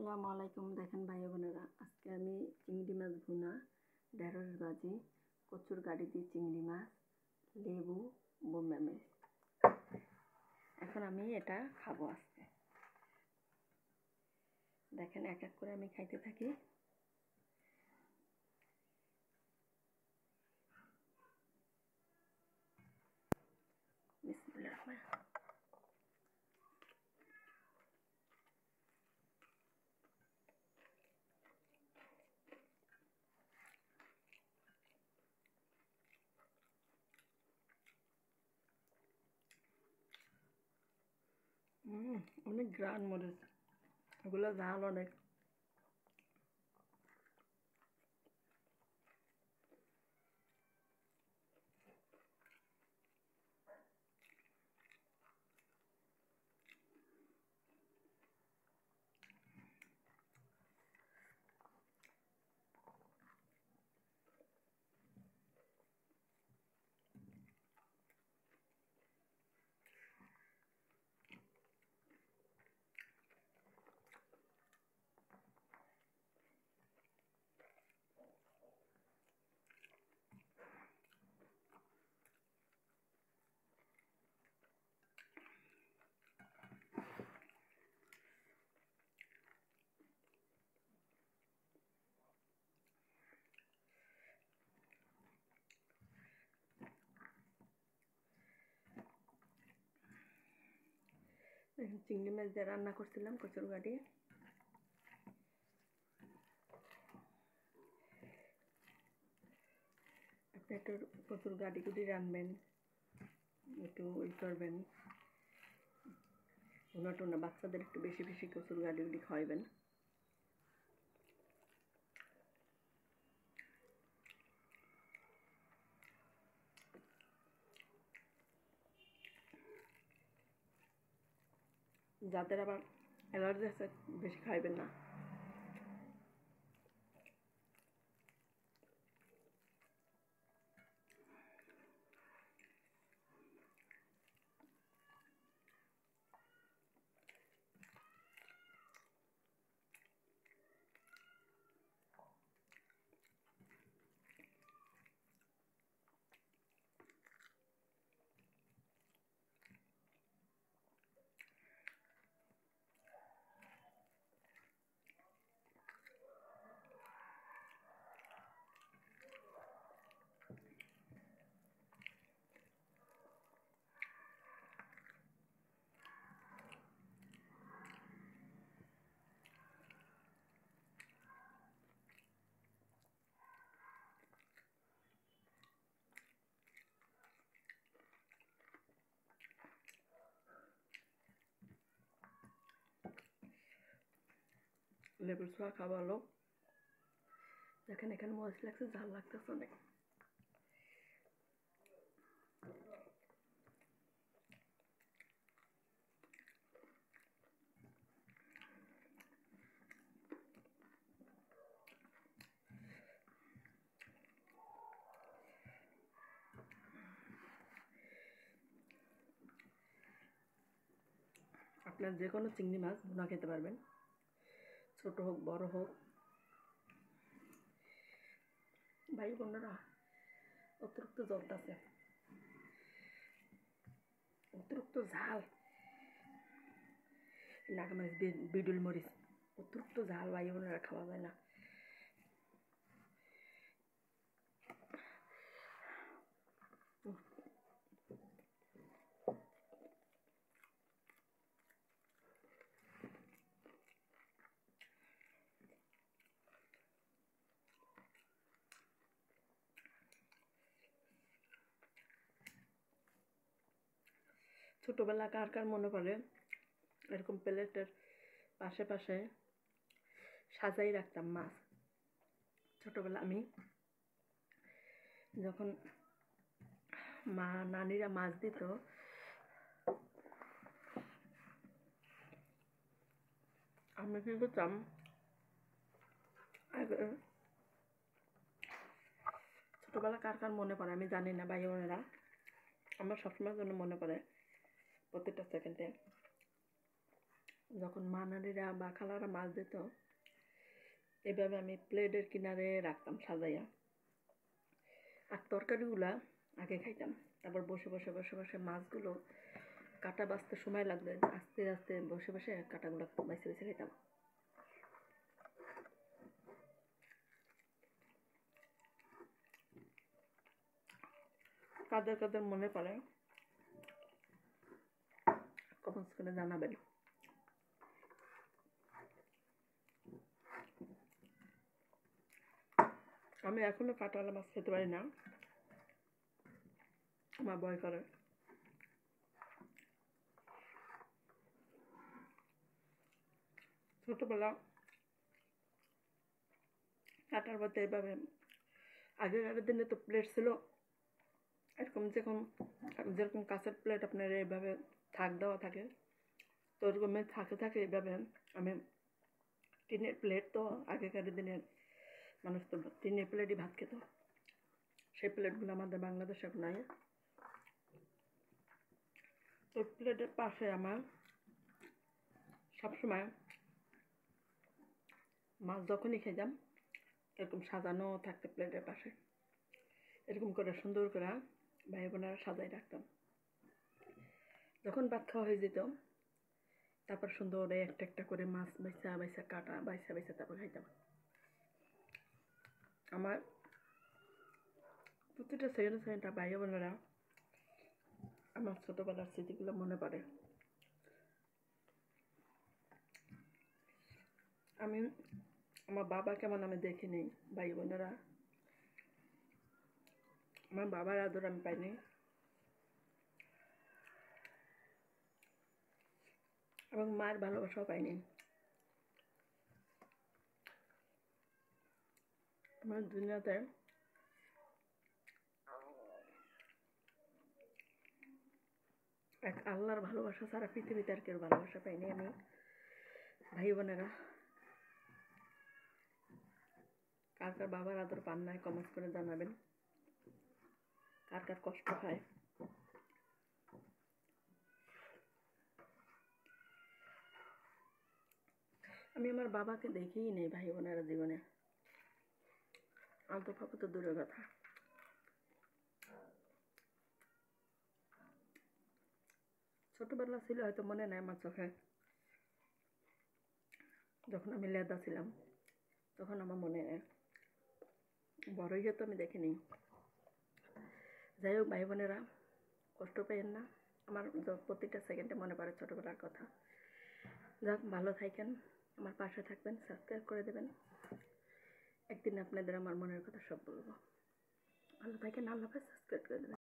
আসসালামু আলাইকুম। দেখেন ভাই বোনেরা, আজকে আমি চিংড়ি মাছ ভুনা, ঢেঁড়স ভাজি, কচুর গাড়ি দিয়ে চিংড়ি মাছ, লেবু, বোম্বাই মরিচ। এখন আমি এটা খাবো আজকে। দেখেন এক এক করে আমি খাইতে থাকি। বিসমিল্লাহির রহমানির রহিম। অনেক গ্রান মরিচ, এগুলো ঝাল অনেক। চিংড়ি মাছ দিয়ে রান্না করছিলাম কচুর গাড়ি। আপনি একটু কচুর গাড়ি গুটি রানবেন, একটু করবেন, ভুনা টুনা বাচ্চাদের একটু বেশি বেশি কচুর গাড়ি গুটি খাওয়াইবেন। যাদের আবার অ্যালার্জি আছে বেশি খাইবেন না। লেবুর ছোঁয়া খাওয়া ভালো। দেখেন এখানে মরিচ লাগছে, ঝাল লাগতেছে অনেক। আপনার যে কোনো চিংড়ি মাছ ভুনা খেতে পারবেন, ছোট হোক বড় হোক। ভাই বোনেরা, অতিরিক্ত জ্বলতেছে, অতিরিক্ত ঝাল। নাগামাছ বিডুল মরিচ, অতিরিক্ত ঝাল ভাই বোনেরা খাওয়া যায় না। ছোটবেলা কার কার মনে পড়ে এরকম প্লেটের পাশে পাশে সাজাই রাখতাম মাছ। ছোটবেলা আমি যখন মা নানিরা মাছ দিত, আমি কি করতাম, ছোটবেলা কার কার মনে পড়ে আমি জানি না ভাই বোনেরা, আমার সবসময়ের জন্য মনে পড়ে প্রত্যেকটা সেকেন্ডে। যখন মা নারীরা বা খালারা মাছ দিত, এভাবে আমি প্লেটের কিনারে রাখতাম সাজাইয়া, আর তরকারিগুলা আগে খাইতাম, তারপর বসে বসে বসে বসে মাছগুলো কাটা বাছতে সময় লাগবে, আস্তে আস্তে বসে বসে কাটাগুলো বাইছে বাইছে খাইতাম। কাদের কাদের মনে পড়ে কমেন্টস করে জানাবেন। আমি এখনো কাঁটাওয়ালা মাছ খেতে পারি না, আমার ভয় করে। ছোটবেলা কাটার মধ্যে এভাবে, আগেকার দিনে তো প্লেট ছিল এরকম, যেরকম কাঁচের প্লেট আপনার এইভাবে থাক দেওয়া থাকে, তো ওরকম থাকে থাকে এইভাবে আমি টিনের প্লেট, তো আগেকার দিনের মানুষ তো টিনের প্লেটই ভাত খেত, সেই প্লেটগুলো আমাদের বাংলাদেশে নাই। তো প্লেটের পাশে আমার সবসময় মাছ যখনই খেতাম এরকম সাজানো থাকতো প্লেটের পাশে, এরকম করে সুন্দর করে ভাই বোনেরা সাজাই রাখতাম। যখন ভাত খাওয়া হয়ে যেত তারপর সুন্দর একটা একটা করে মাছ বাইসা বাইসা কাটা বাইসা বাইসা তারপর খাইতাম। আমার প্রতিটা সেকেন্ড সেকেন্ডটা ভাই বোনেরা আমার ছোটোবেলার স্মৃতিগুলো মনে পড়ে। আমি আমার বাবা কেমন আমি দেখিনি, ভাই বোনেরা আমার বাবার আদর আমি পাইনি, এবং মায়ের ভালোবাসাও পাইনি। আমার দুনিয়াতে এক আল্লাহর ভালোবাসা ছাড়া পৃথিবীতে আর কেউ ভালোবাসা পাইনি আমি। ভাই বোনেরা কার কার বাবার আদর পান নাই কমেন্টস করে জানাবেন, কার কার কষ্ট হয়। আমি আমার বাবাকে দেখিই নেই ভাই বোনেরা জীবনে, আলতো ফাপু তো দূরের কথা। ছোটবেলা ছিল হয়তো মনে নাই আমার চোখে, যখন আমি লেদা ছিলাম তখন আমার মনে নেই, বড় হয়ে তো আমি দেখিনি। যাই হোক ভাই বোনেরা কষ্ট পেয়েন না, আমার প্রত্যেকটা সেকেন্ডে মনে পড়ে ছোটোবেলার কথা। যাক ভালো থাকেন, আমার পাশে থাকবেন, সাবস্ক্রাইব করে দেবেন, একদিন আপনাদের আমার মনের কথা সব বলবো। ভালো থাকেন, আল্লাহ হাফেজ, সাবস্ক্রাইব করে দেবেন।